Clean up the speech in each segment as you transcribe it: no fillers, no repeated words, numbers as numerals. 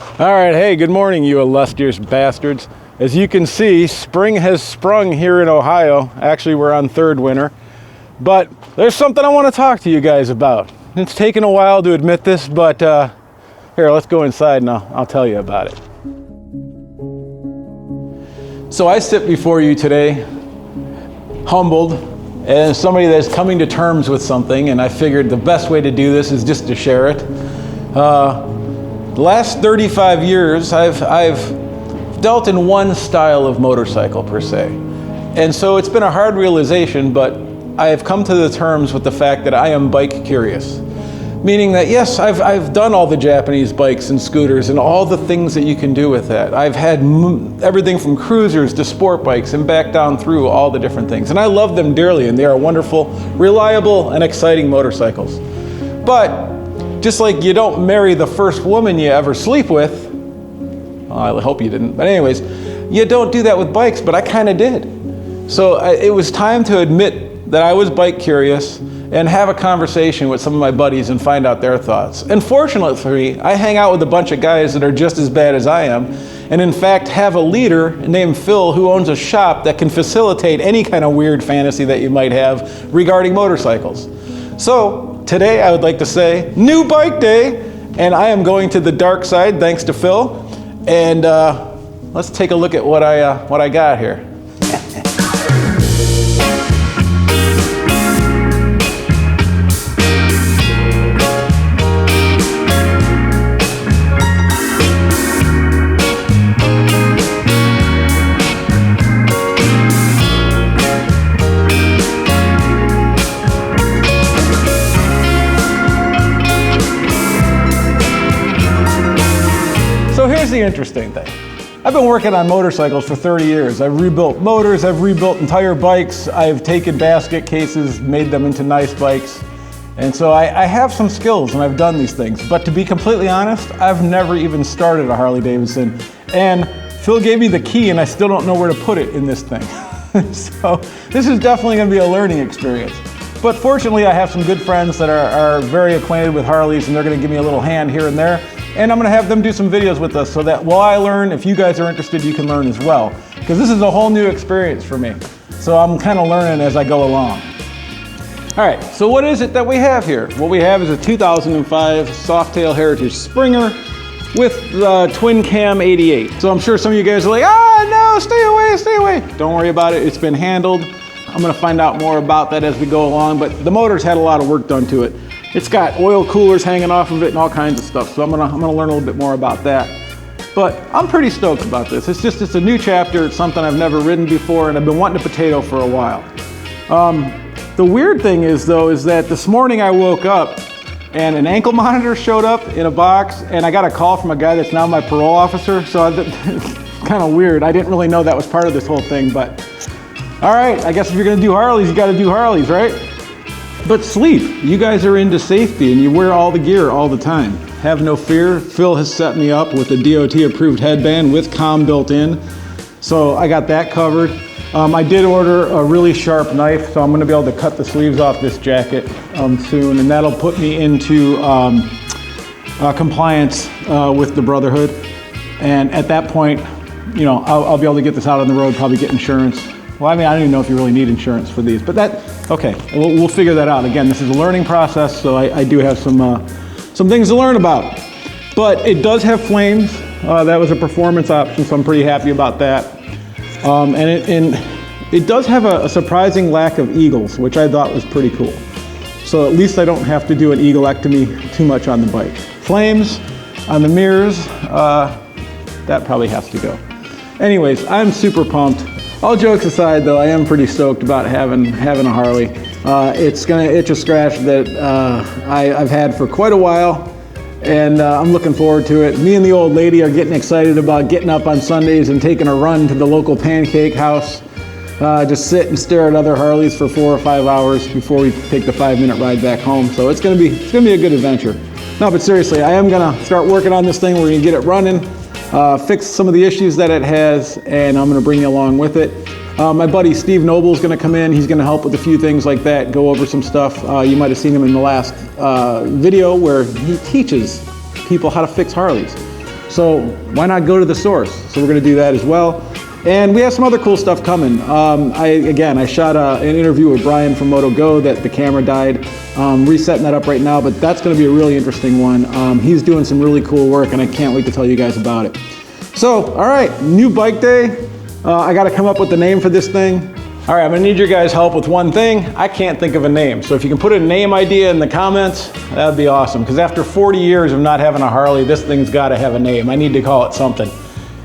All right, hey, good morning, you illustrious bastards. As you can see, spring has sprung here in Ohio. Actually, we're on third winter. But there's something I want to talk to you guys about. It's taken a while to admit this, but here, let's go inside and I'll tell you about it. So I sit before you today, humbled, as somebody that's coming to terms with something, and I figured the best way to do this is just to share it. The last 35 years, I've dealt in one style of motorcycle per se. And so it's been a hard realization, but I have come to the terms with the fact that I am bike curious. Meaning that yes, I've done all the Japanese bikes and scooters and all the things that you can do with that. I've had everything from cruisers to sport bikes and back down through all the different things. And I love them dearly, and they are wonderful, reliable, and exciting motorcycles. But just like you don't marry the first woman you ever sleep with, well, I hope you didn't, but anyways, you don't do that with bikes, but I kind of did. So it was time to admit that I was bike curious and have a conversation with some of my buddies and find out their thoughts. And fortunately for me, I hang out with a bunch of guys that are just as bad as I am, and in fact have a leader named Phil who owns a shop that can facilitate any kind of weird fantasy that you might have regarding motorcycles. So today I would like to say, new bike day, and I am going to the dark side thanks to Phil, and let's take a look at what I got here. So here's the interesting thing. I've been working on motorcycles for 30 years. I've rebuilt motors, I've rebuilt entire bikes, I've taken basket cases, made them into nice bikes. And so I have some skills and I've done these things. But to be completely honest, I've never even started a Harley-Davidson. And Phil gave me the key and I still don't know where to put it in this thing. So this is definitely gonna be a learning experience. But fortunately, I have some good friends that are very acquainted with Harleys, and they're gonna give me a little hand here and there. And I'm gonna have them do some videos with us so that while I learn, if you guys are interested, you can learn as well. Because this is a whole new experience for me. So I'm kind of learning as I go along. All right, so what is it that we have here? What we have is a 2005 Softail Heritage Springer with the twin cam 88. So I'm sure some of you guys are like, no, stay away, stay away. Don't worry about it, it's been handled. I'm gonna find out more about that as we go along, but the motor's had a lot of work done to it. It's got oil coolers hanging off of it and all kinds of stuff, so I'm gonna learn a little bit more about that. But I'm pretty stoked about this. It's a new chapter, it's something I've never ridden before, and I've been wanting to potato for a while. The weird thing is though, is that this morning I woke up and an ankle monitor showed up in a box, and I got a call from a guy that's now my parole officer, so it's kind of weird. I didn't really know that was part of this whole thing, but all right, I guess if you're gonna do Harleys, you gotta do Harleys, right? But sleep, you guys are into safety and you wear all the gear all the time. Have no fear, Phil has set me up with a DOT approved headband with comm built in. So I got that covered. I did order a really sharp knife, so I'm gonna be able to cut the sleeves off this jacket soon, and that'll put me into compliance with the Brotherhood. And at that point, you know, I'll be able to get this out on the road, probably get insurance. Well, I mean, I don't even know if you really need insurance for these, but okay, we'll figure that out. Again, this is a learning process, so I do have some things to learn about. But it does have flames. That was a performance option, so I'm pretty happy about that. And it does have a surprising lack of eagles, which I thought was pretty cool. So at least I don't have to do an eaglectomy too much on the bike. Flames on the mirrors, that probably has to go. Anyways, I'm super pumped. All jokes aside though, I am pretty stoked about having a Harley. It's gonna itch a scratch that I've had for quite a while, and I'm looking forward to it. Me and the old lady are getting excited about getting up on Sundays and taking a run to the local pancake house. Just sit and stare at other Harleys for 4 or 5 hours before we take the 5-minute ride back home. So it's gonna be a good adventure. No, but seriously, I am gonna start working on this thing. We're gonna get it running. Fix some of the issues that it has, and I'm going to bring you along with it. My buddy Steve Noble is going to come in. He's going to help with a few things like that, go over some stuff. You might have seen him in the last video where he teaches people how to fix Harleys. So why not go to the source? So we're gonna do that as well. And we have some other cool stuff coming. I shot an interview with Brian from Moto Go that the camera died. Resetting that up right now, but that's gonna be a really interesting one. He's doing some really cool work and I can't wait to tell you guys about it. So, all right, new bike day. I gotta come up with the name for this thing. All right, I'm gonna need your guys' help with one thing. I can't think of a name. So if you can put a name idea in the comments, that'd be awesome. Because after 40 years of not having a Harley, this thing's gotta have a name. I need to call it something.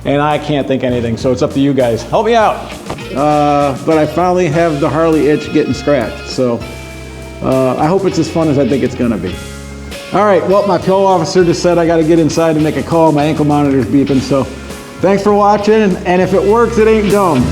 And I can't think anything, so it's up to you guys. Help me out. But I finally have the Harley itch getting scratched, so I hope it's as fun as I think it's gonna be. All right, well, my PO officer just said I gotta get inside and make a call. My ankle monitor's beeping, so thanks for watching, and if it works, it ain't dumb.